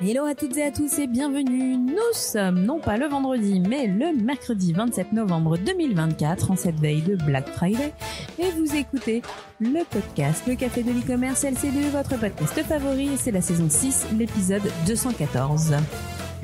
Hello à toutes et à tous et bienvenue. Nous sommes non pas le vendredi mais le mercredi 27 novembre 2024 en cette veille de Black Friday et vous écoutez le podcast Le Café de l'e-commerce LC2, votre podcast favori et c'est la saison 6, l'épisode 214.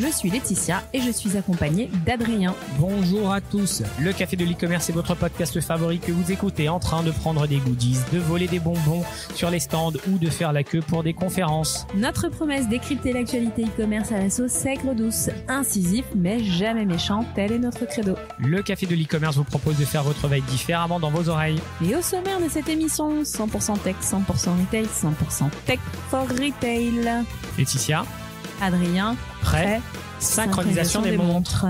Je suis Laetitia et je suis accompagnée d'Adrien. Bonjour à tous, le Café de l'e-commerce est votre podcast favori que vous écoutez en train de prendre des goodies, de voler des bonbons sur les stands ou de faire la queue pour des conférences. Notre promesse, décrypter l'actualité e-commerce à la sauce sègre douce, incisif mais jamais méchant, tel est notre credo. Le Café de l'e-commerce vous propose de faire votre veille différemment dans vos oreilles. Et au sommaire de cette émission, 100% tech, 100% retail, 100% tech for retail. Laetitia, Adrien, prêt, synchronisation des montres.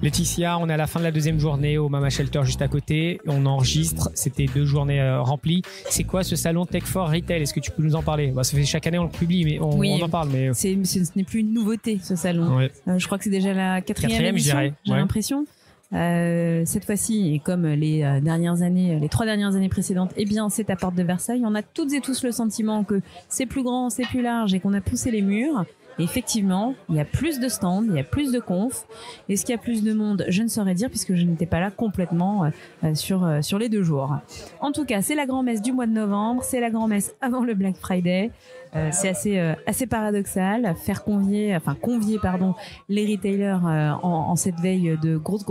Laetitia, on est à la fin de la deuxième journée au Mama Shelter juste à côté. On enregistre, c'était 2 journées remplies. C'est quoi ce salon Tech for Retail? Est-ce que tu peux nous en parler? Ça fait chaque année on le publie, mais on en parle. Mais ce n'est plus une nouveauté ce salon. Ouais. Je crois que c'est déjà la quatrième édition, je dirais. J'ai l'impression. Cette fois-ci, et comme les 3 dernières années précédentes, eh bien, c'est à Porte de Versailles. On a toutes et tous le sentiment que c'est plus grand, c'est plus large et qu'on a poussé les murs. Et effectivement, il y a plus de stands, il y a plus de confs. Est-ce qu'il y a plus de monde? Je ne saurais dire puisque je n'étais pas là complètement sur les 2 jours. En tout cas, c'est la grand-messe du mois de novembre, c'est la grand-messe avant le Black Friday. C'est assez paradoxal, convier les retailers en cette veille de grosse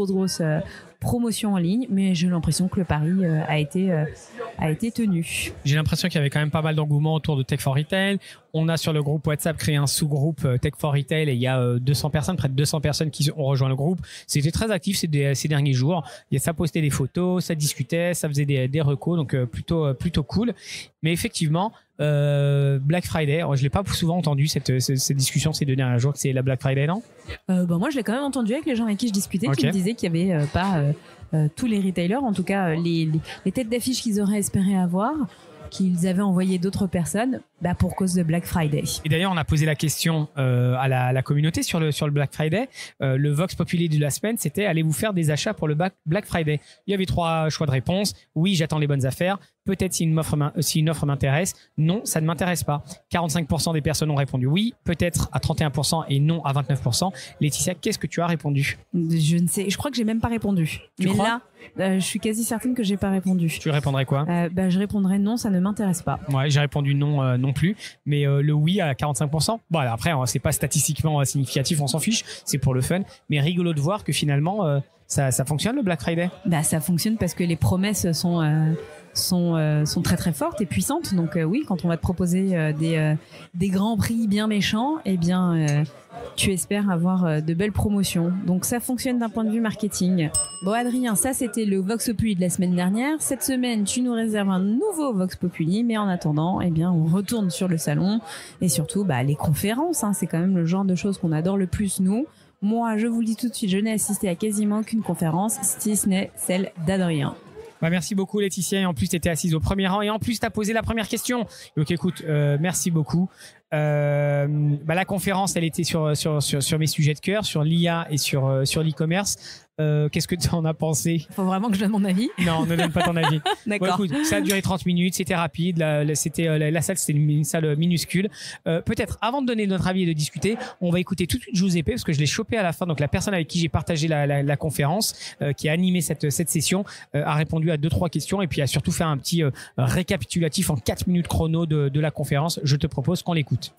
promotion en ligne, mais j'ai l'impression que le pari a été tenu. J'ai l'impression qu'il y avait quand même pas mal d'engouement autour de Tech for Retail. On a sur le groupe WhatsApp créé un sous-groupe Tech for Retail et il y a 200 personnes, près de 200 personnes qui ont rejoint le groupe. C'était très actif ces derniers jours. Ça postait des photos, ça discutait, ça faisait des recos, donc plutôt cool. Mais effectivement, Black Friday, je l'ai pas souvent entendu cette discussion ces 2 derniers jours que c'est la Black Friday, non? Moi je l'ai quand même entendu avec les gens avec qui je discutais, qui me disaient qu'il y avait pas tous les retailers, en tout cas les têtes d'affiche qu'ils auraient espéré avoir, qu'ils avaient envoyé d'autres personnes pour cause de Black Friday. Et d'ailleurs, on a posé la question à la communauté sur le Black Friday. Le Vox Populi de la semaine, c'était allez-vous faire des achats pour le Black Friday? Il y avait 3 choix de réponse. Oui, j'attends les bonnes affaires. Peut-être si une offre m'intéresse. Non, ça ne m'intéresse pas. 45% des personnes ont répondu oui, peut-être à 31% et non à 29%. Laetitia, qu'est-ce que tu as répondu? Je ne sais. Je crois que j'ai même pas répondu. Tu crois? Là, je suis quasi certaine que j'ai pas répondu. Tu répondrais quoi? Je répondrais non, ça ne m'intéresse pas. Ouais, j'ai répondu non plus. Mais le oui à 45%. Bon, après, c'est pas statistiquement significatif, on s'en fiche. C'est pour le fun. Mais rigolo de voir que finalement, ça fonctionne le Black Friday. Ça fonctionne parce que les promesses sont très très fortes et puissantes. Donc oui, quand on va te proposer des grands prix bien méchants, eh bien tu espères avoir de belles promotions. Donc ça fonctionne d'un point de vue marketing. Bon Adrien, ça c'était le Vox Populi de la semaine dernière. Cette semaine, tu nous réserves un nouveau Vox Populi, mais en attendant, eh bien on retourne sur le salon et surtout les conférences. C'est quand même le genre de choses qu'on adore le plus nous. Moi, je vous le dis tout de suite, je n'ai assisté à quasiment aucune conférence, si ce n'est celle d'Adrien. Merci beaucoup Laetitia, et en plus tu étais assise au premier rang et en plus tu as posé la première question. Donc écoute, merci beaucoup. La conférence elle était sur mes sujets de cœur, sur l'IA et sur l'e-commerce. Qu'est-ce que tu en as pensé? Faut vraiment que je donne mon avis? Non, ne donne pas ton avis. D'accord. Écoute, ça a duré 30 minutes, c'était rapide, la salle c'était une salle minuscule. Peut-être avant de donner notre avis et de discuter, on va écouter tout de suite Giuseppe parce que je l'ai chopé à la fin. Donc la personne avec qui j'ai partagé la conférence, qui a animé cette session, a répondu à 2-3 questions et puis a surtout fait un petit récapitulatif en 4 minutes chrono de la conférence. Je te propose qu'on l'écoute.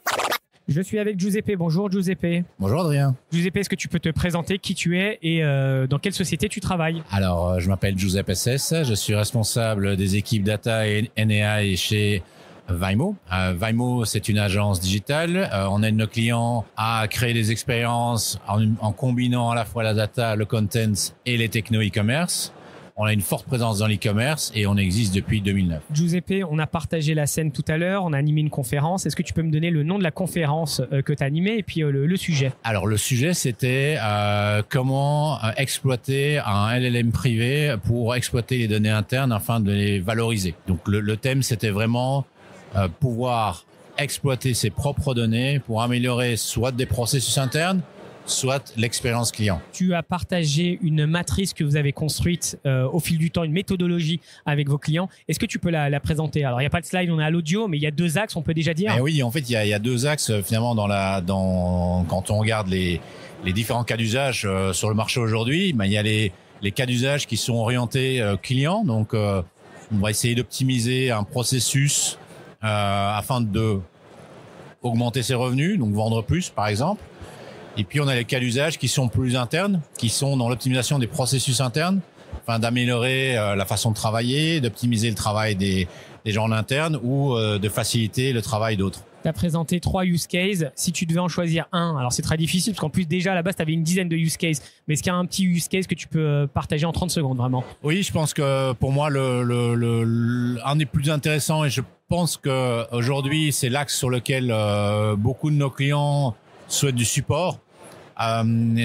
Je suis avec Giuseppe. Bonjour Giuseppe. Bonjour Adrien. Giuseppe, est-ce que tu peux te présenter qui tu es et dans quelle société tu travailles? Alors, je m'appelle Giuseppe SS. Je suis responsable des équipes data et NAI chez Vaimo. Vaimo, c'est une agence digitale. On aide nos clients à créer des expériences en combinant à la fois la data, le content et les techno e-commerce. On a une forte présence dans l'e-commerce et on existe depuis 2009. Giuseppe, on a partagé la scène tout à l'heure, on a animé une conférence. Est-ce que tu peux me donner le nom de la conférence que tu as animée et puis le sujet? Alors le sujet, c'était comment exploiter un LLM privé pour exploiter les données internes afin de les valoriser. Donc le thème, c'était vraiment pouvoir exploiter ses propres données pour améliorer soit des processus internes, soit l'expérience client. Tu as partagé une matrice que vous avez construite au fil du temps, une méthodologie avec vos clients. Est-ce que tu peux la présenter? Alors, il n'y a pas de slide, on est à l'audio, mais il y a 2 axes, on peut déjà dire. Oui, en fait, il y a 2 axes finalement quand on regarde les différents cas d'usage sur le marché aujourd'hui. Il y a les cas d'usage qui sont orientés clients. Donc, on va essayer d'optimiser un processus afin de augmenter ses revenus, donc vendre plus, par exemple. Et puis, on a les cas d'usage qui sont plus internes, qui sont dans l'optimisation des processus internes, afin d'améliorer la façon de travailler, d'optimiser le travail des gens en interne ou de faciliter le travail d'autres. Tu as présenté 3 use cases. Si tu devais en choisir un, alors c'est très difficile parce qu'en plus déjà à la base tu avais une dizaine de use cases, mais est-ce qu'il y a un petit use case que tu peux partager en 30 secondes vraiment? Oui, je pense que pour moi un des plus intéressants, et je pense que aujourd'hui c'est l'axe sur lequel beaucoup de nos clients souhaitent du support.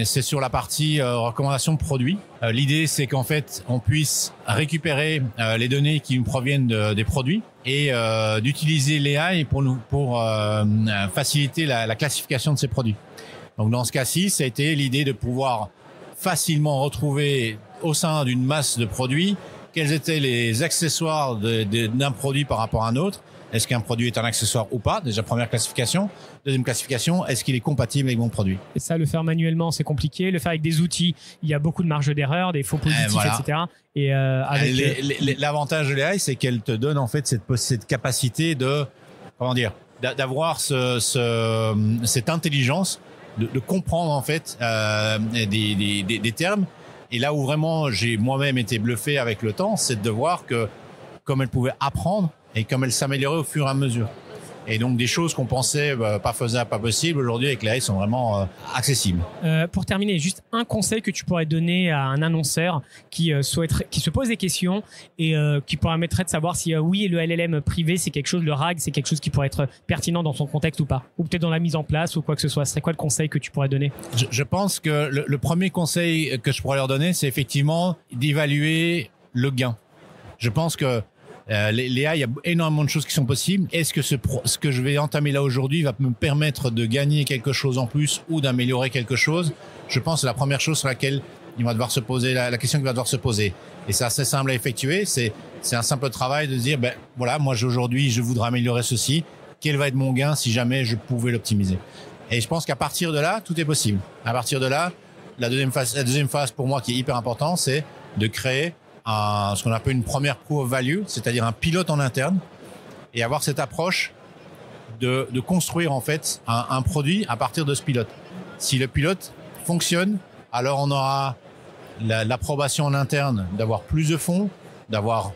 C'est sur la partie recommandation de produits. L'idée, c'est qu'en fait, on puisse récupérer les données qui nous proviennent des produits et d'utiliser l'AI pour faciliter la classification de ces produits. Donc, dans ce cas-ci, ça a été l'idée de pouvoir facilement retrouver au sein d'une masse de produits quels étaient les accessoires d'un produit par rapport à un autre. Est-ce qu'un produit est un accessoire ou pas? Déjà, première classification. Deuxième classification, est-ce qu'il est compatible avec mon produit? Et ça, le faire manuellement, c'est compliqué. Le faire avec des outils, il y a beaucoup de marge d'erreur, des faux positifs, etc. Et l'avantage de l'AI, c'est qu'elle te donne en fait cette capacité d'avoir cette intelligence de comprendre en fait des termes. Et là où vraiment j'ai moi-même été bluffé avec le temps, c'est de voir que comme elle pouvait apprendre et comme elle s'améliorait au fur et à mesure. Et donc des choses qu'on pensait pas faisables, pas possibles, aujourd'hui avec l'AI sont vraiment accessibles. Pour terminer, juste un conseil que tu pourrais donner à un annonceur qui se pose des questions et qui permettrait de savoir si oui, le LLM privé c'est quelque chose, le RAG c'est quelque chose qui pourrait être pertinent dans son contexte ou pas, ou peut-être dans la mise en place ou quoi que ce soit. Ce serait quoi le conseil que tu pourrais donner? Je pense que le premier conseil que je pourrais leur donner, c'est effectivement d'évaluer le gain. Je pense que l'AI, il y a énormément de choses qui sont possibles. Est-ce que ce que je vais entamer là aujourd'hui va me permettre de gagner quelque chose en plus ou d'améliorer quelque chose? Je pense que la première chose sur laquelle il va devoir se poser, la question qu'il va devoir se poser. Et c'est assez simple à effectuer. C'est un simple travail de se dire, voilà, moi aujourd'hui, je voudrais améliorer ceci. Quel va être mon gain si jamais je pouvais l'optimiser? Et je pense qu'à partir de là, tout est possible. À partir de là, la deuxième phase pour moi qui est hyper importante, c'est de créer ce qu'on appelle une première proof of value, c'est-à-dire un pilote en interne, et avoir cette approche de construire en fait un produit à partir de ce pilote. Si le pilote fonctionne, alors on aura l'approbation en interne d'avoir plus de fonds, d'avoir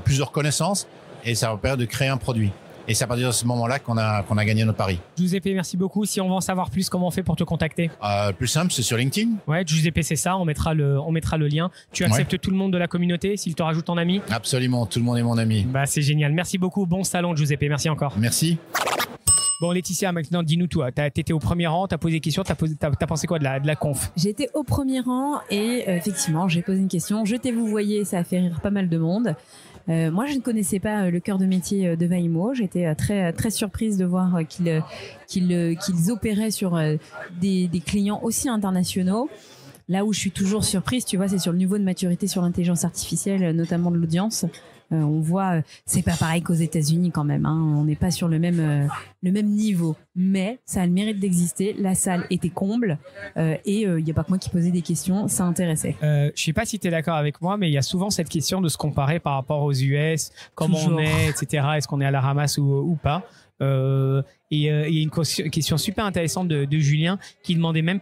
plus de reconnaissance, et ça va permettre de créer un produit. Et c'est à partir de ce moment-là qu'on a gagné notre pari. Giuseppe, merci beaucoup. Si on veut en savoir plus, comment on fait pour te contacter? Plus simple, c'est sur LinkedIn. Ouais, Giuseppe, c'est ça. On mettra le lien. Tu acceptes tout le monde de la communauté s'il te rajoute en ami? Absolument, tout le monde est mon ami. C'est génial. Merci beaucoup. Bon salon, Giuseppe. Merci encore. Merci. Bon, Laetitia, maintenant, dis-nous toi. T'étais au premier rang, t'as posé des questions, t'as pensé quoi de la conf? J'étais au premier rang et effectivement, j'ai posé une question. Je t'ai vous voyez, ça a fait rire pas mal de monde. Moi, je ne connaissais pas le cœur de métier de Vaimo. J'étais très très surprise de voir qu'ils opéraient sur des clients aussi internationaux. Là où je suis toujours surprise, tu vois, c'est sur le niveau de maturité sur l'intelligence artificielle, notamment de l'audience. On voit, c'est pas pareil qu'aux États-Unis quand même. On n'est pas sur le même niveau, mais ça a le mérite d'exister. La salle était comble et il y a pas que moi qui posais des questions, ça intéressait. Je sais pas si tu es d'accord avec moi, mais il y a souvent cette question de se comparer par rapport aux US, comment on est, etc. Est-ce qu'on est à la ramasse ou pas? Et il y a une question super intéressante de Julien qui demandait même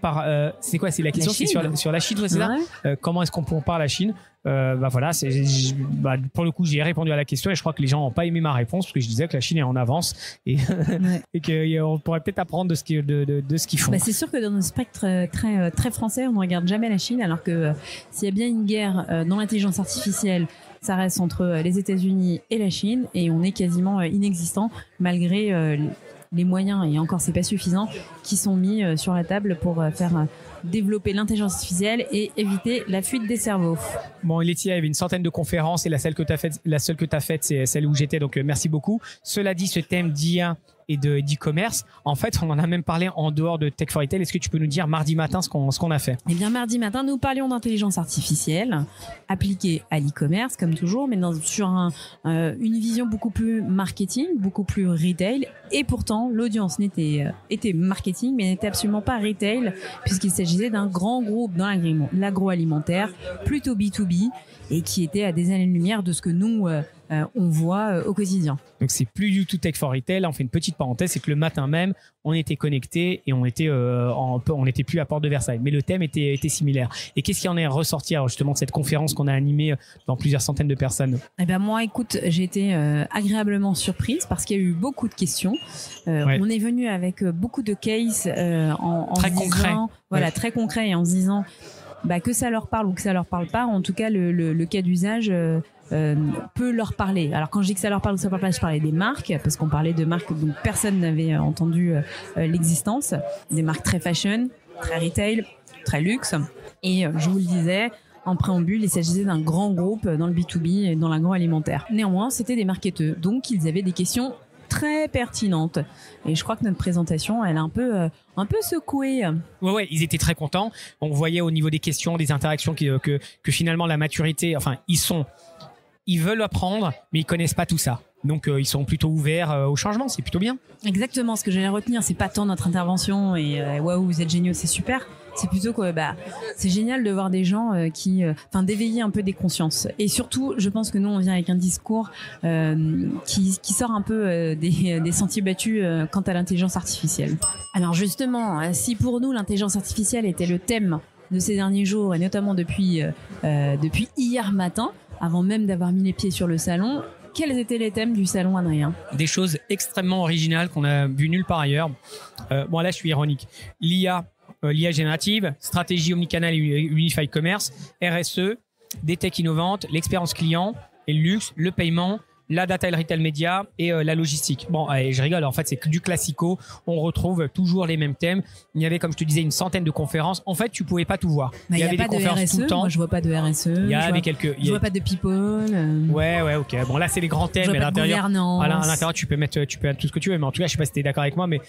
c'est quoi, c'est la question sur la Chine, c'est ça? Comment est-ce qu'on compare la Chine? Voilà, pour le coup, j'ai répondu à la question et je crois que les gens n'ont pas aimé ma réponse parce que je disais que la Chine est en avance et qu'on pourrait peut-être apprendre de ce qu'ils font. C'est sûr que dans notre spectre très, très français, on ne regarde jamais la Chine, alors que s'il y a bien une guerre dans l'intelligence artificielle, ça reste entre les États-Unis et la Chine et on est quasiment inexistant malgré les moyens, et encore c'est pas suffisant, qui sont mis sur la table pour faire développer l'intelligence artificielle et éviter la fuite des cerveaux. Bon, Laetitia, il y avait une centaine de conférences et la seule que tu as faite, c'est celle où j'étais, donc merci beaucoup. Cela dit, ce thème d'IA et d'e-commerce. En fait, on en a même parlé en dehors de Tech for Retail. Est-ce que tu peux nous dire mardi matin ce qu'on a fait? Eh bien, mardi matin, nous parlions d'intelligence artificielle appliquée à l'e-commerce, comme toujours, mais sur une vision beaucoup plus marketing, beaucoup plus retail. Et pourtant, l'audience était marketing, mais n'était absolument pas retail, puisqu'il s'agissait d'un grand groupe dans l'agroalimentaire, plutôt B2B, et qui était à des années-lumière de ce que nous on voit au quotidien. Donc c'est plus du tout Tech for Retail. On fait une petite parenthèse, c'est que le matin même, on était connectés et on était plus à Porte de Versailles, mais le thème était similaire. Et qu'est-ce qui en est ressorti alors justement de cette conférence qu'on a animée dans plusieurs centaines de personnes? Eh ben moi, écoute, j'ai été agréablement surprise parce qu'il y a eu beaucoup de questions. Ouais. On est venu avec beaucoup de cases en très se concret. disant, voilà, très concret, et en se disant que ça leur parle ou que ça leur parle pas. En tout cas, le cas d'usage peut leur parler. Alors quand je dis que ça leur parle ou ça leur parle pas, je parlais des marques, parce qu'on parlait de marques dont personne n'avait entendu l'existence, des marques très fashion, très retail, très luxe. Et je vous le disais, en préambule, il s'agissait d'un grand groupe dans le B2B et dans l'agroalimentaire. Néanmoins, c'était des marketeurs, donc ils avaient des questions très pertinentes. Et je crois que notre présentation, elle a un peu secoué. Ouais, ils étaient très contents. On voyait au niveau des questions, des interactions que finalement la maturité, enfin, ils veulent apprendre, mais ils connaissent pas tout ça. Donc ils sont plutôt ouverts au changement, c'est plutôt bien. Exactement, ce que j'allais retenir, c'est pas tant notre intervention et waouh, vous êtes géniaux, c'est super. C'est plutôt que c'est génial de voir des gens d'éveiller un peu des consciences. Et surtout, je pense que nous on vient avec un discours qui sort un peu des sentiers battus quant à l'intelligence artificielle. Alors justement, si pour nous l'intelligence artificielle était le thème de ces derniers jours et notamment depuis hier matin, avant même d'avoir mis les pieds sur le salon, quels étaient les thèmes du salon, Adrien? Des choses extrêmement originales qu'on a vues nulle part ailleurs. Bon, là, je suis ironique. l'IA générative, stratégie omnicanal et unified commerce, RSE, des techs innovantes, l'expérience client et le luxe, le paiement, la data et le retail média et la logistique. Bon, allez, je rigole. En fait, c'est que du classico. On retrouve toujours les mêmes thèmes. Il y avait, comme je te disais, une centaine de conférences. En fait, tu pouvais pas tout voir. Il y avait pas des conférences de RSE, tout le temps. Moi, je vois pas de RSE. Je vois pas de people. Ouais, ok. Bon, là, c'est les grands thèmes. Je vois pas de gouvernance. À l'intérieur, tu peux mettre tout ce que tu veux. Mais en tout cas, je sais pas si t'es d'accord avec moi, mais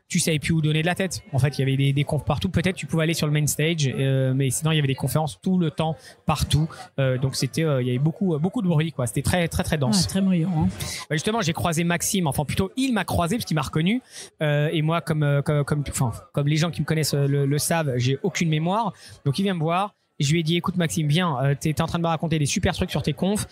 tu savais plus où donner de la tête. En fait, il y avait des confs partout. Peut-être tu pouvais aller sur le main stage, mais sinon, il y avait des conférences tout le temps, partout. Donc, c'était, il y avait beaucoup de bruit, quoi. C'était très, très, très dense. Ouais, très bruyant. Hein. Justement, j'ai croisé Maxime, enfin plutôt il m'a croisé parce qu'il m'a reconnu et moi comme les gens qui me connaissent le savent, j'ai aucune mémoire. Donc il vient me voir. Je lui ai dit, écoute Maxime, viens, t'étais en train de me raconter des super trucs sur tes confs.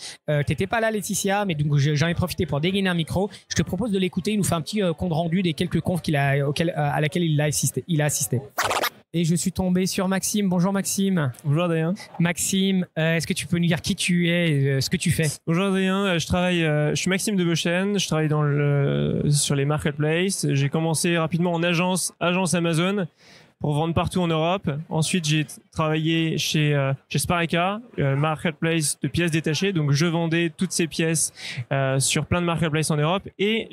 T'étais pas là, Laetitia, mais donc j'en ai profité pour dégainer un micro. Je te propose de l'écouter. Il nous fait un petit compte rendu des quelques confs à laquelle il a assisté. Et je suis tombé sur Maxime. Bonjour Maxime. Bonjour Adrien. Maxime, est-ce que tu peux nous dire qui tu es et ce que tu fais? Bonjour Adrien, je suis Maxime de Beauchesne, je travaille sur les marketplaces. J'ai commencé rapidement en agence Amazon pour vendre partout en Europe. Ensuite, j'ai travaillé chez Spareka, marketplace de pièces détachées. Donc, je vendais toutes ces pièces sur plein de marketplaces en Europe. Et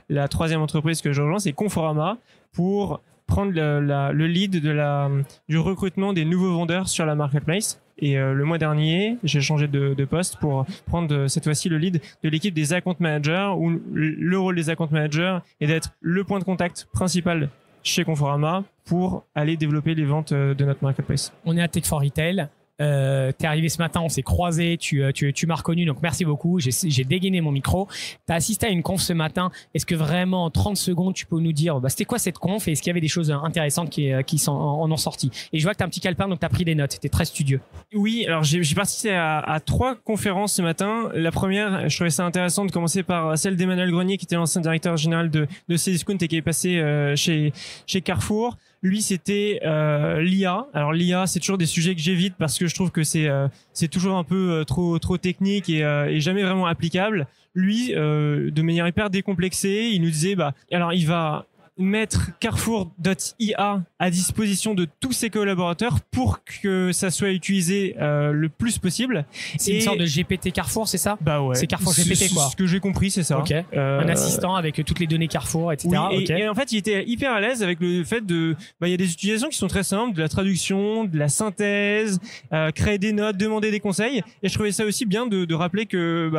la troisième entreprise que je rejoins, c'est Conforama pour prendre le lead du recrutement des nouveaux vendeurs sur la marketplace. Et le mois dernier, j'ai changé de poste pour prendre cette fois-ci le lead de l'équipe des account managers, où le rôle des account managers est d'être le point de contact principal chez Conforama pour aller développer les ventes de notre marketplace. On est à Tech for Retail. T'es arrivé ce matin, on s'est croisés, tu m'as reconnu, donc merci beaucoup. J'ai dégainé mon micro. T'as assisté à une conf ce matin. Est-ce que vraiment en 30 secondes tu peux nous dire c'était quoi cette conf et est-ce qu'il y avait des choses intéressantes qui en ont sorti? Et je vois que t'as un petit calepin, donc t'as pris des notes. T'es très studieux. Oui, alors j'ai participé à 3 conférences ce matin. La première, je trouvais ça intéressant de commencer par celle d'Emmanuel Grenier, qui était l'ancien directeur général de Cdiscount et qui est passé chez Carrefour. Lui, c'était l'IA. Alors l'IA, c'est toujours des sujets que j'évite parce que je trouve que c'est toujours un peu trop technique et jamais vraiment applicable. Lui, de manière hyper décomplexée, il nous disait alors il va mettre Carrefour.ia à disposition de tous ses collaborateurs pour que ça soit utilisé le plus possible. C'est une sorte de GPT Carrefour, c'est ça? Bah ouais. C'est Carrefour GPT, quoi. Ce que j'ai compris, c'est ça. Ok. Un assistant avec toutes les données Carrefour, etc. Oui, Okay. et en fait, il était hyper à l'aise avec le fait il y a des utilisations qui sont très simples, de la traduction, de la synthèse, créer des notes, demander des conseils. Et je trouvais ça aussi bien de rappeler que,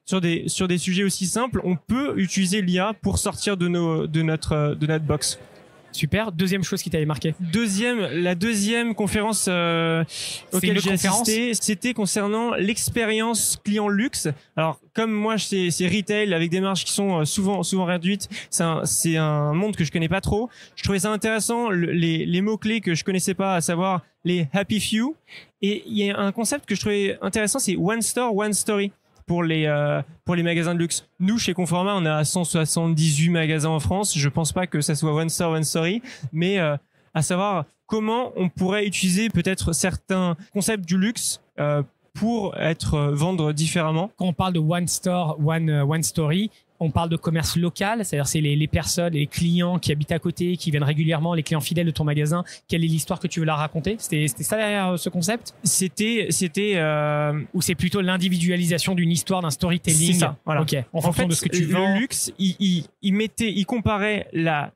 sur des sujets aussi simples, on peut utiliser l'IA pour sortir de notre box. Super. Deuxième chose qui t'avait marqué. La deuxième conférence auquel j'ai assisté, c'était concernant l'expérience client luxe. Alors, comme moi, c'est retail avec des marges qui sont souvent réduites. C'est un monde que je connais pas trop. Je trouvais ça intéressant, les mots-clés que je connaissais pas, à savoir les happy few. Et il y a un concept que je trouvais intéressant, c'est one store, one story. Pour les magasins de luxe. Nous, chez Conforama, on a 178 magasins en France. Je pense pas que ça soit one store, one story, mais à savoir comment on pourrait utiliser peut-être certains concepts du luxe pour vendre différemment. Quand on parle de one store, one story, on parle de commerce local, c'est-à-dire c'est les personnes, les clients qui habitent à côté, qui viennent régulièrement, les clients fidèles de ton magasin. Quelle est l'histoire que tu veux leur raconter? C'était ça derrière ce concept? C'était ou c'est plutôt l'individualisation d'une histoire, d'un storytelling? C'est ça, voilà. Ok. En fonction de ce que tu vends. Le luxe, il comparait la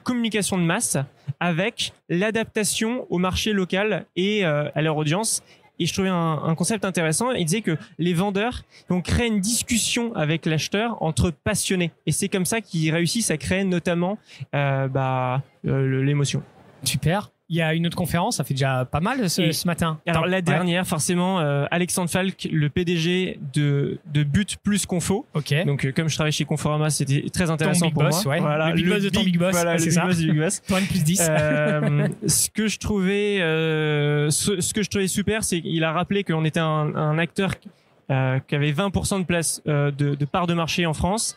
communication de masse avec l'adaptation au marché local et à leur audience. Et je trouvais un concept intéressant. Il disait que les vendeurs vont créer une discussion avec l'acheteur entre passionnés. Et c'est comme ça qu'ils réussissent à créer notamment l'émotion. Super. Il y a une autre conférence, ça fait déjà pas mal ce matin. Alors la dernière, forcément, Alexandre Falk, le PDG de But plus Confo. Ok. Donc comme je travaille chez Conforama, c'était très intéressant Big pour boss, moi. Ouais. Voilà, le big boss de ton big boss. Voilà, c'est le ça. big boss du big boss. Pour N plus 10. Ce que je trouvais, ce que je trouvais super, c'est qu'il a rappelé qu'on était un acteur qui avait 20% de place de part de marché en France.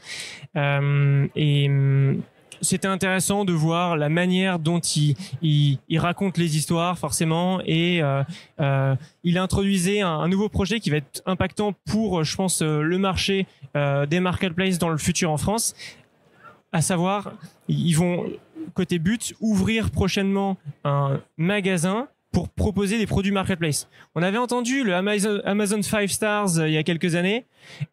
C'était intéressant de voir la manière dont il raconte les histoires, forcément, et il introduisait un nouveau projet qui va être impactant pour, je pense, le marché des marketplaces dans le futur en France. À savoir, ils vont, côté But, ouvrir prochainement un magasin pour proposer des produits marketplace. On avait entendu le Amazon 5 Stars il y a quelques années.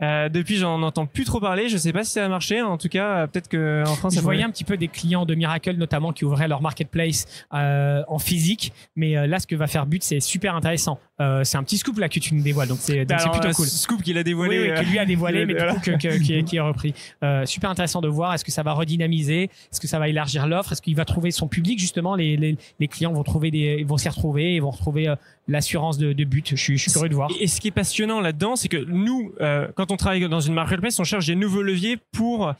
Depuis, j'en entends plus trop parler. Je sais pas si ça a marché. En tout cas, peut-être que en France, je voyais un petit peu des clients de Miracle notamment qui ouvraient leur marketplace en physique. Mais là, ce que va faire But, c'est super intéressant. C'est un petit scoop là que tu nous dévoiles. Donc c'est plutôt cool. Scoop qu'il a dévoilé. Oui, que lui a dévoilé, mais du coup qui est repris. Super intéressant de voir. Est-ce que ça va redynamiser? Est-ce que ça va élargir l'offre? Est-ce qu'il va trouver son public justement? Les clients vont vont s'y retrouver et vont retrouver l'assurance de But. Je suis curieux de voir. Et ce qui est passionnant là-dedans, c'est que nous, quand on travaille dans une marketplace, on cherche des nouveaux leviers pour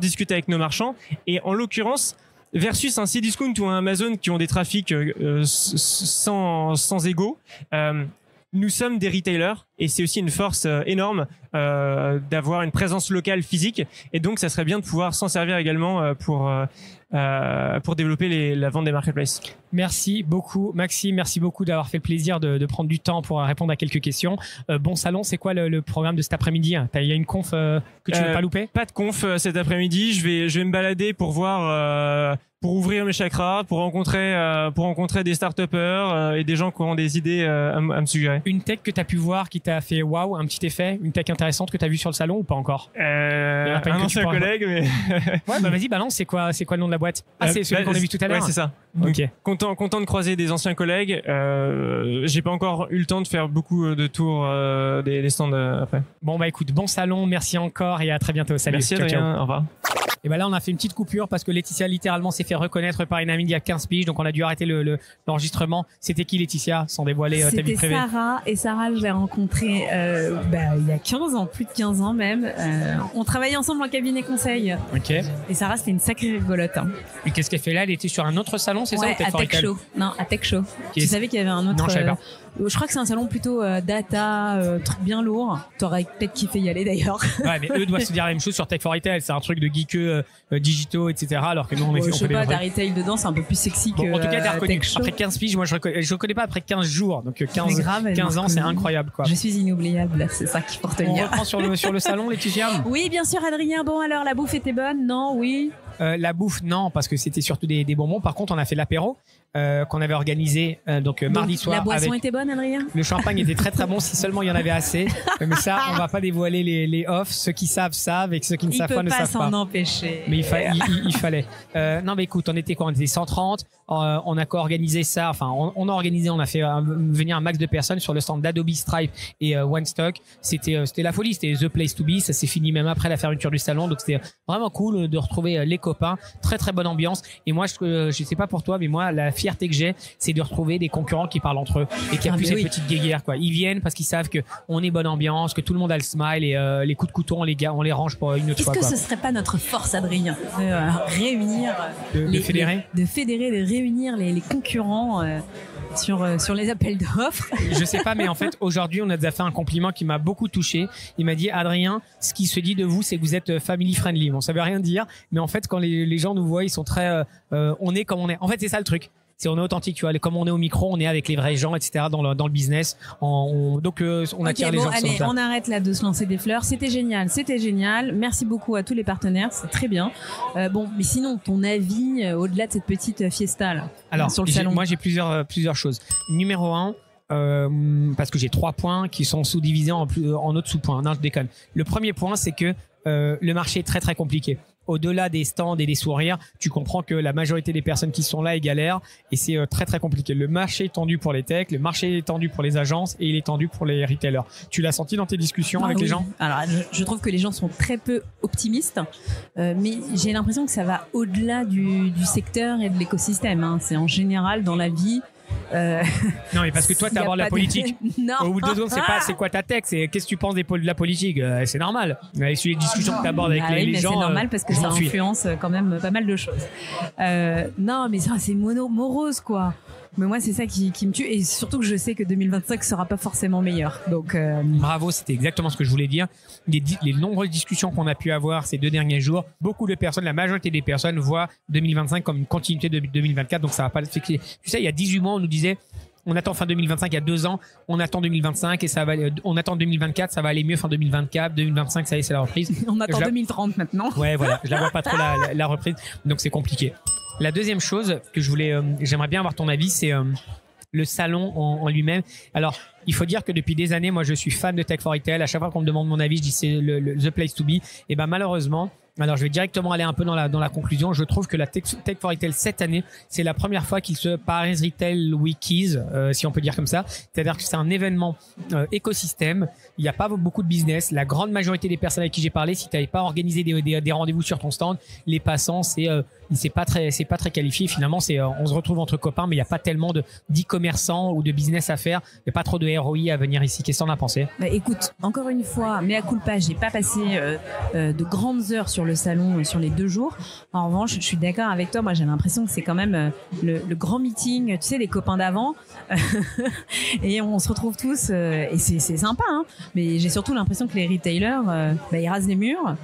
discuter avec nos marchands. Et en l'occurrence, versus un Cdiscount ou un Amazon qui ont des trafics sans égaux, nous sommes des retailers et c'est aussi une force énorme d'avoir une présence locale physique. Et donc, ça serait bien de pouvoir s'en servir également pour développer la vente des marketplaces. Merci beaucoup, Maxime. Merci beaucoup d'avoir fait le plaisir de prendre du temps pour répondre à quelques questions. Bon salon, c'est quoi le programme de cet après-midi? Il y a une conf que tu ne veux pas louper? Pas de conf cet après-midi. Je vais me balader pour voir, pour ouvrir mes chakras, pour rencontrer des start-upers et des gens qui ont des idées à me suggérer. Une tech que tu as pu voir qui t'a fait waouh, un petit effet? Une tech intéressante que tu as vue sur le salon ou pas encore? Un ancien collègue, mais... Ouais, vas-y, balance, c'est quoi le nom de la boîte? C'est celui qu'on a vu tout à l'heure? Ouais, c'est ça. Ok. Content de croiser des anciens collègues. J'ai pas encore eu le temps de faire beaucoup de tours des stands après. Bon, écoute, bon salon, merci encore et à très bientôt. Salut. Merci, Adrien. Au revoir. Et là, on a fait une petite coupure parce que Laetitia littéralement s'est fait reconnaître par une amie il y a 15 piges, donc on a dû arrêter l'enregistrement. C'était qui, Laetitia, sans dévoiler ta vie privée? C'était Sarah, et Sarah, je l'ai rencontrée il y a 15 ans, plus de 15 ans même. On travaillait ensemble en cabinet conseil. Ok. Et Sarah, c'était une sacrée rigolote. Hein. Et qu'est-ce qu'elle fait là? Elle était sur un autre salon, c'est ouais, ça? À Tech Show. Non, à Tech Show. Tu savais qu'il y avait un autre... Non, je savais pas. Je crois que c'est un salon plutôt data, truc bien lourd. T'aurais peut-être kiffé y aller d'ailleurs. Ouais, mais eux doivent se dire la même chose sur Tech for Retail. C'est un truc de geekeux, digitaux, etc. Alors que nous, on je sais pas, des ta retail dedans, c'est un peu plus sexy que en tout cas, t'as reconnu. Tech Show. Après 15 piges, moi, je reconnais pas après 15 jours. Donc 15 ans, c'est incroyable, quoi. Je suis inoubliable, c'est ça qu'il faut retenir. On reprend sur le salon, Laetitia? Oui, bien sûr, Adrien. Bon, alors, la bouffe était bonne? Non? Oui? La bouffe, non, parce que c'était surtout des bonbons. Par contre, on a fait l'apéro qu'on avait organisé mardi soir. La boisson avec... était bonne, Adrien? Le champagne était très très bon si seulement il y en avait assez. Mais ça, on va pas dévoiler les offs. Ceux qui savent et ceux qui ne savent pas ne savent pas. Il peut pas s'en empêcher. Mais il fallait. Non, mais écoute, on était quoi? On était 130. On a co-organisé ça. Enfin, on a fait venir un max de personnes sur le stand d'Adobe, Stripe et One Stock. C'était la folie. C'était the place to be. Ça s'est fini même après la fermeture du salon. Donc c'était vraiment cool de retrouver les copains. Très très bonne ambiance. Et moi, je sais pas pour toi, mais moi, la fierté que j'ai, c'est de retrouver des concurrents qui parlent entre eux et qui a plus cette petite guéguerre, quoi. Ils viennent parce qu'ils savent que on est bonne ambiance, que tout le monde a le smile et les coups de couteau, on les range pour une autre fois. Est-ce que ce serait pas notre force, Adrien, de réunir, de fédérer, de réunir les concurrents sur les appels d'offres? Je sais pas, mais en fait, aujourd'hui, on a déjà fait un compliment qui m'a beaucoup touché. Il m'a dit, Adrien, ce qui se dit de vous, c'est que vous êtes family friendly. Bon, ça veut rien dire, mais en fait, quand les gens nous voient, ils sont très, on est comme on est. En fait, c'est ça le truc. C'est on est authentique, tu vois. Comme on est au micro, on est avec les vrais gens, etc. dans le business. Donc on attire les gens. Allez, on arrête là de se lancer des fleurs. C'était génial. Merci beaucoup à tous les partenaires. C'est très bien. Mais sinon, ton avis au-delà de cette petite fiesta là. Alors, sur le salon. Moi, j'ai plusieurs choses. Numéro 1. Parce que j'ai 3 points qui sont sous-divisés en autres sous-points. Non, je déconne. Le premier point, c'est que le marché est très très compliqué. Au-delà des stands et des sourires, tu comprends que la majorité des personnes qui sont là, ils galèrent et c'est très très compliqué. Le marché est tendu pour les techs, le marché est tendu pour les agences et il est tendu pour les retailers. Tu l'as senti dans tes discussions avec les gens? Alors, je trouve que les gens sont très peu optimistes, mais j'ai l'impression que ça va au-delà du secteur et de l'écosystème, hein. C'est en général dans la vie. Non, mais parce que toi, tu abordes la politique. Non. Au bout de 2 secondes, c'est quoi ta tech, c'est qu'est-ce que tu penses de la politique. C'est normal. Sur les discussions que tu abordes avec les gens. C'est normal parce que ça influence quand même pas mal de choses. Non, mais ça, c'est morose, quoi. Mais moi, c'est ça qui me tue. Et surtout que je sais que 2025 sera pas forcément meilleur. Donc, bravo, c'était exactement ce que je voulais dire. Les nombreuses discussions qu'on a pu avoir ces 2 derniers jours, beaucoup de personnes, la majorité des personnes voient 2025 comme une continuité de 2024. Donc, ça va pas le fixer. Tu sais, il y a 18 mois, on nous disait, on attend fin 2025, il y a 2 ans, on attend 2025 et on attend 2024, ça va aller mieux fin 2024, 2025, ça y est, c'est la reprise. On attend 2030 maintenant. Ouais, voilà. Je la vois pas trop la reprise. Donc, c'est compliqué. La deuxième chose que j'aimerais bien avoir ton avis, c'est le salon en lui-même. Alors, il faut dire que depuis des années, moi, je suis fan de Tech for Retail. À chaque fois qu'on me demande mon avis, je dis c'est the place to be. Et ben malheureusement, alors je vais directement aller un peu dans la conclusion. Je trouve que la Tech for Retail cette année, c'est la première fois qu'il se Paris Retail Weekies, si on peut dire comme ça. C'est-à-dire que c'est un événement écosystème. Il n'y a pas beaucoup de business. La grande majorité des personnes avec qui j'ai parlé, si tu n'avais pas organisé des rendez-vous sur ton stand, les passants, c'est pas très qualifié. Finalement, on se retrouve entre copains, mais il n'y a pas tellement d'e-commerçants ou de business à faire. Il n'y a pas trop de ROI à venir ici. Qu'est-ce que t'en as pensé? Écoute, encore une fois, mea culpa, j'ai pas passé de grandes heures sur le salon sur les 2 jours. En revanche, je suis d'accord avec toi. Moi, j'ai l'impression que c'est quand même le grand meeting, tu sais, les copains d'avant. Et on se retrouve tous et c'est sympa, hein. Mais j'ai surtout l'impression que les retailers, ils rasent les murs.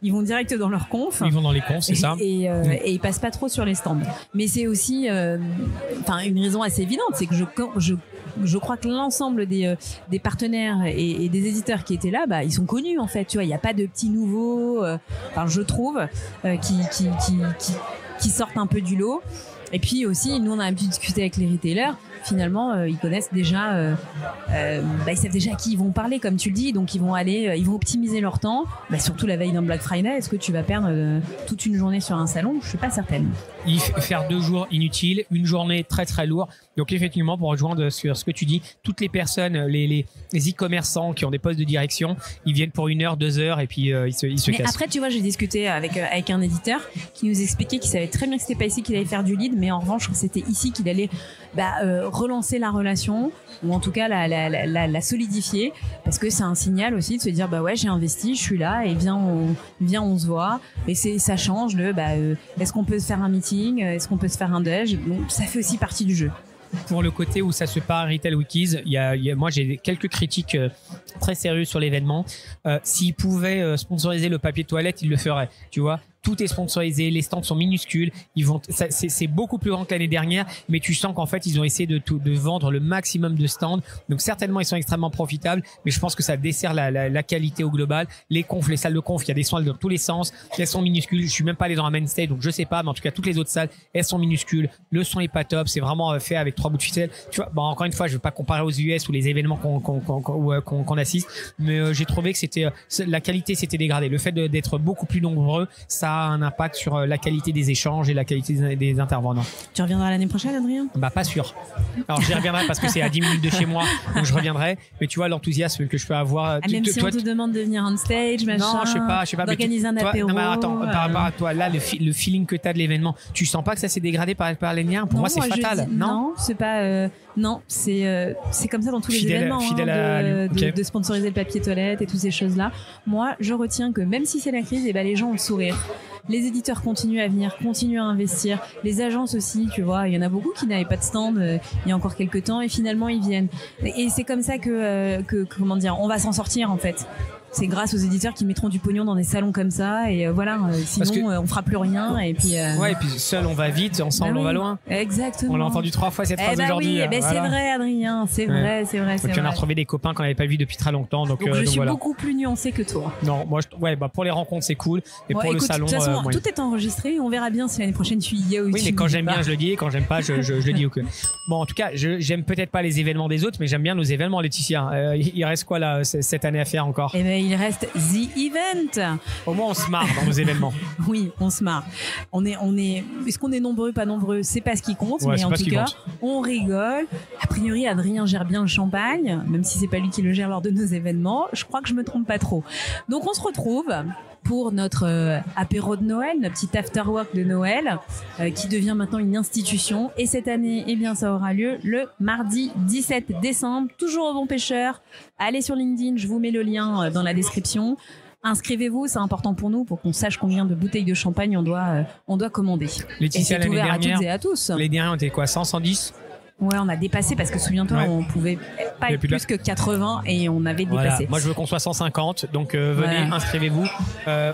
Ils vont direct dans leur conf. Ils vont dans les confs, c'est ça. Et ils passent pas trop sur les stands. Mais c'est aussi, une raison assez évidente, c'est que je crois que l'ensemble des partenaires et des éditeurs qui étaient là, ils sont connus en fait. Tu vois, il n'y a pas de petits nouveaux. Je trouve qui sortent un peu du lot. Et puis aussi, nous on a pu discuter avec les retailers. Finalement, ils connaissent déjà, ils savent déjà à qui ils vont parler, comme tu le dis. Donc ils vont optimiser leur temps. Surtout la veille d'un Black Friday, est-ce que tu vas perdre toute une journée sur un salon? Je suis pas certaine. Faire 2 jours inutiles, une journée très très lourde. Donc effectivement, pour rejoindre sur ce que tu dis, toutes les personnes, les e-commerçants qui ont des postes de direction, ils viennent pour 1 heure, 2 heures et puis ils se mais cassent. Après, tu vois, j'ai discuté avec un éditeur qui nous expliquait qu'il savait très bien que c'était pas ici qu'il allait faire du lead, mais en revanche, c'était ici qu'il allait relancer la relation ou en tout cas la solidifier, parce que c'est un signal aussi de se dire j'ai investi, je suis là et viens on se voit. Et ça change de est-ce qu'on peut se faire un meeting, est-ce qu'on peut se faire un déj. Donc ça fait aussi partie du jeu. Pour le côté où ça se part Retail Weekies, moi j'ai quelques critiques très sérieuses sur l'événement. S'ils pouvaient sponsoriser le papier toilette, ils le feraient. Tu vois, tout est sponsorisé, les stands sont minuscules, c'est beaucoup plus grand que l'année dernière, mais tu sens qu'en fait ils ont essayé de vendre le maximum de stands, donc certainement ils sont extrêmement profitables, mais je pense que ça dessert la qualité au global. Les salles de conf, il y a des salles dans tous les sens, elles sont minuscules, je suis même pas allé dans la main stage, donc je sais pas, mais en tout cas toutes les autres salles, elles sont minuscules, le son est pas top, c'est vraiment fait avec 3 bouts de ficelle, tu vois. Bon, encore une fois, je veux pas comparer aux US ou les événements qu'on assiste, mais j'ai trouvé que la qualité s'était dégradée. Le fait d'être beaucoup plus nombreux, ça a un impact sur la qualité des échanges et la qualité des intervenants. Tu reviendras l'année prochaine, Adrien? Bah pas sûr. Alors j'y reviendrai parce que c'est à 10 minutes de chez moi, donc je reviendrai, mais tu vois l'enthousiasme que je peux avoir. Même si on te demande de venir on stage, machin, non, je sais pas, d'organiser un apéro. Non mais attends, par rapport à toi, là le feeling que t'as de l'événement, tu sens pas que ça s'est dégradé par les liens? Pour moi c'est fatal. Non, c'est pas non, c'est comme ça dans tous les événements, de sponsoriser le papier toilette et toutes ces choses-là. Moi, je retiens que même si c'est la crise, les gens ont le sourire. Les éditeurs continuent à venir, continuent à investir. Les agences aussi, tu vois, il y en a beaucoup qui n'avaient pas de stand il y a encore quelques temps et finalement ils viennent. Et c'est comme ça que comment dire, on va s'en sortir en fait. C'est grâce aux éditeurs qui mettront du pognon dans des salons comme ça et voilà, sinon on fera plus rien et puis ouais, et puis seul on va vite, ensemble on va loin. Exactement. On l'a entendu 3 fois cette phrase aujourd'hui. Oui, voilà. C'est vrai Adrien, c'est vrai. Et puis on a retrouvé des copains qu'on n'avait pas vus depuis très longtemps, donc je suis voilà. beaucoup plus nuancé que toi. Non, moi pour les rencontres c'est cool, mais pour le salon de toute façon, tout est enregistré, on verra bien si l'année prochaine tu y es ou oui, mais quand j'aime bien je le dis et quand j'aime pas je le dis ok. Bon, en tout cas, j'aime peut-être pas les événements des autres, mais j'aime bien nos événements, Laetitia. Il reste quoi là cette année à faire encore? Il reste The Event. Au moins on se marre dans nos événements. Oui, on se marre. Est-ce qu'on est nombreux, pas nombreux, c'est pas ce qui compte, ouais, mais en tout cas, on rigole. A priori, Adrien gère bien le champagne, même si c'est pas lui qui le gère lors de nos événements. Je crois que je me trompe pas trop. Donc on se retrouve pour notre apéro de Noël, notre petit after-work de Noël, qui devient maintenant une institution. Et cette année, ça aura lieu le mardi 17 décembre, toujours au Bon Pêcheur. Allez sur LinkedIn, je vous mets le lien dans la description. Inscrivez-vous, c'est important pour nous, pour qu'on sache combien de bouteilles de champagne on doit commander. Laetitia, et c'est ouvert à toutes et à tous. Les derniers ont été quoi, 110? Ouais, on a dépassé parce que souviens-toi, on pouvait pas être plus que 80 et on avait dépassé. Voilà. Moi, je veux qu'on soit 150, donc venez, inscrivez-vous.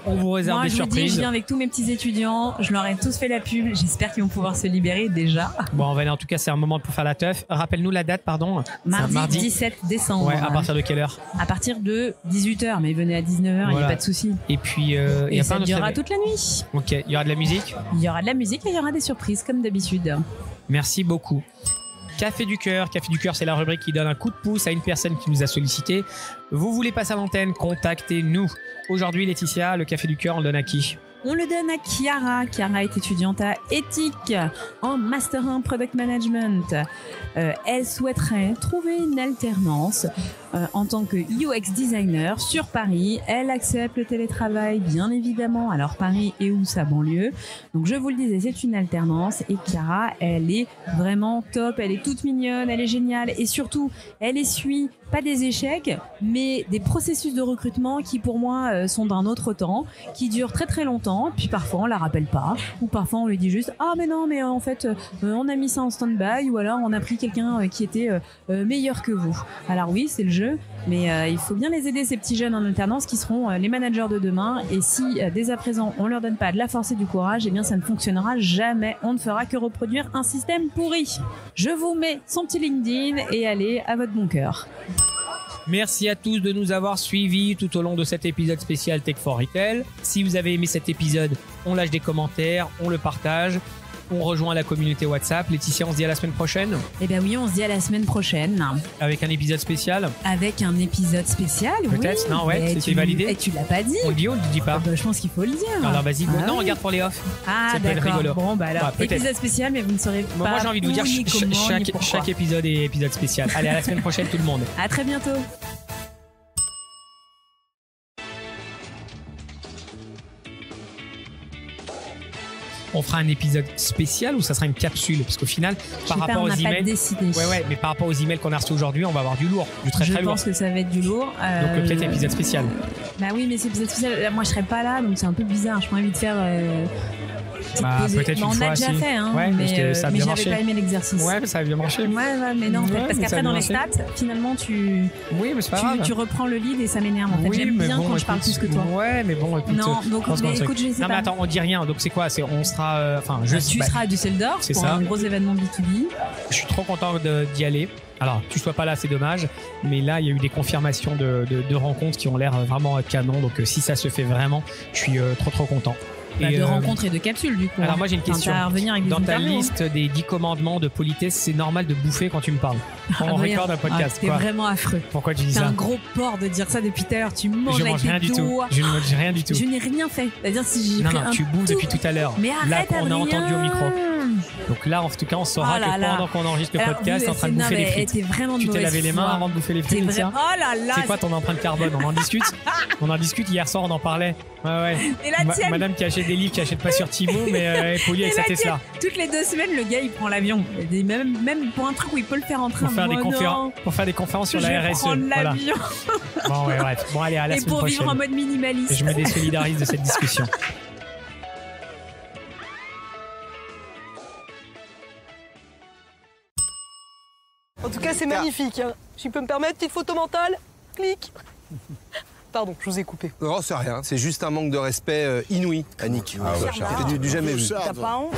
On vous réserve des surprises. Moi, je viens avec tous mes petits étudiants, je leur ai tous fait la pub, j'espère qu'ils vont pouvoir se libérer déjà. Bon, on va aller, en tout cas, c'est un moment pour faire la teuf. Rappelle-nous la date, pardon. Mardi 17 décembre. Ouais, à partir de quelle heure? À partir de 18h, mais venez à 19h, il n'y a pas de souci. Et puis, et ça durera toute la nuit. Ok, il y aura de la musique? Il y aura de la musique et il y aura des surprises, comme d'habitude. Merci beaucoup. Café du cœur, c'est la rubrique qui donne un coup de pouce à une personne qui nous a sollicité. Vous voulez passer à l'antenne, contactez-nous. Aujourd'hui, Laetitia, le Café du cœur, on le donne à qui? On le donne à Chiara. Chiara est étudiante à Ethique en Master 1 Product Management. Elle souhaiterait trouver une alternance en tant que UX designer sur Paris. Elle accepte le télétravail, bien évidemment. Alors Paris et où sa banlieue. Donc je vous le disais, c'est une alternance et Chiara, elle est vraiment top. Elle est toute mignonne, elle est géniale et surtout, elle essuie pas des échecs, mais des processus de recrutement qui pour moi sont d'un autre temps, qui durent très très longtemps, puis parfois on la rappelle pas, ou parfois on lui dit juste ah mais non mais en fait on a mis ça en stand-by, ou alors on a pris quelqu'un qui était meilleur que vous. Alors oui, c'est le jeu, mais il faut bien les aider, ces petits jeunes en alternance qui seront les managers de demain, et si dès à présent on leur donne pas de la force et du courage, eh bien ça ne fonctionnera jamais. On ne fera que reproduire un système pourri. Je vous mets son petit LinkedIn et allez à votre bon cœur. Merci à tous de nous avoir suivis tout au long de cet épisode spécial Tech for Retail. Si vous avez aimé cet épisode, on lâche des commentaires, on le partage, on rejoint la communauté WhatsApp. Laetitia, on se dit à la semaine prochaine? Eh bien oui, on se dit à la semaine prochaine. Avec un épisode spécial? Avec un épisode spécial, peut-être, oui. Non, ouais, c'était validé. Et tu l'as pas dit? On le dit ou on le dit pas? Je pense qu'il faut le dire. Alors vas-y, non, on regarde pour les off. Ah d'accord, bon bah alors, épisode spécial, mais vous ne saurez pas. Moi j'ai envie de vous dire chaque épisode est épisode spécial. Allez, à la semaine prochaine tout le monde. À très bientôt. On fera un épisode spécial ou ça sera une capsule? Parce qu'au final, par rapport aux emails, mais par rapport aux emails qu'on a reçus aujourd'hui, on va avoir du lourd, du très très lourd. Je pense que ça va être du lourd. Donc peut-être épisode spécial. Bah oui, mais c'est épisode spécial. Moi, je serai pas là, donc c'est un peu bizarre. Je prends envie de faire Bah, peut-être Mais une on fois, a déjà si. fait, hein, Ouais, mais ça a mais bien j'avais marché. pas aimé l'exercice. Ouais, mais ça a bien marché. Ouais, mais non, en fait, Ouais, parce mais ça qu'après a dans bien les marché. stats, finalement, tu reprends tu reprends le lead et ça m'énerve. En fait, Oui, j'aime mais bien bon, quand je parle plus que toi. Ouais, mais bon, écoute. Non, donc pense qu'on mais sait. écoute, je sais Non, mais pas. attends, on dit rien. Donc c'est quoi? On sera. Enfin, Tu bah, seras à Düsseldorf c'est pour ça. un gros événement B2B. je suis trop content d'y aller. Alors, tu sois pas là, c'est dommage. Mais là, il y a eu des confirmations de rencontres qui ont l'air vraiment canon. Donc, si ça se fait vraiment, je suis trop content. De rencontres et de capsules, du coup. Alors, moi, j'ai une question. T'as à revenir avec des Dans ta interviews, hein. liste des 10 commandements de politesse, c'est normal de bouffer quand tu me parles. Quand on Adrien, regarde un podcast, t'es quoi. vraiment affreux. Pourquoi tu dis C'est ça? un gros porc de dire ça depuis tout à l'heure. Tu manges Je avec mange tes rien du tout. doigts. Je ne mange rien du tout. Je n'ai rien fait. C'est-à-dire si j'ai Non, pris non, un tu bouffes tout- depuis tout à l'heure. Mais Là, arrête, on a Adrien. entendu au micro. Donc là, en tout cas, on saura Oh là que là. pendant qu'on enregistre le Alors, podcast, t'es en train de non, bouffer les mais frites. t'es vraiment de Tu t'es mauvaise lavé les mains foi. avant de bouffer les T'es frites, vrai- ça? Oh là là. C'est quoi ton empreinte carbone? On en discute? On en discute. Hier soir, on en parlait. Ouais. Et la tienne. Madame qui achète des livres, qui achète pas sur Timo, mais elle est polie avec Et sa la Tesla. Toutes les 2 semaines, le gars, il prend l'avion. Et même pour un truc où il peut le faire en train. Pour faire des moi, conférences, non. pour faire des conférences sur Je la vais RSE. prendre Voilà. l'avion. Bon, ouais, bref. Bon, allez, à la Et semaine pour vivre en prochaine. mode minimaliste. Je me désolidarise de cette discussion. En tout cas, c'est magnifique. Hein. Si je peux me permettre, petite photo mentale. Clic. Pardon, je vous ai coupé. Non, c'est rien. C'est juste un manque de respect inouï, Annick. Ah ouais, C'est du jamais vu. T'as pas honte?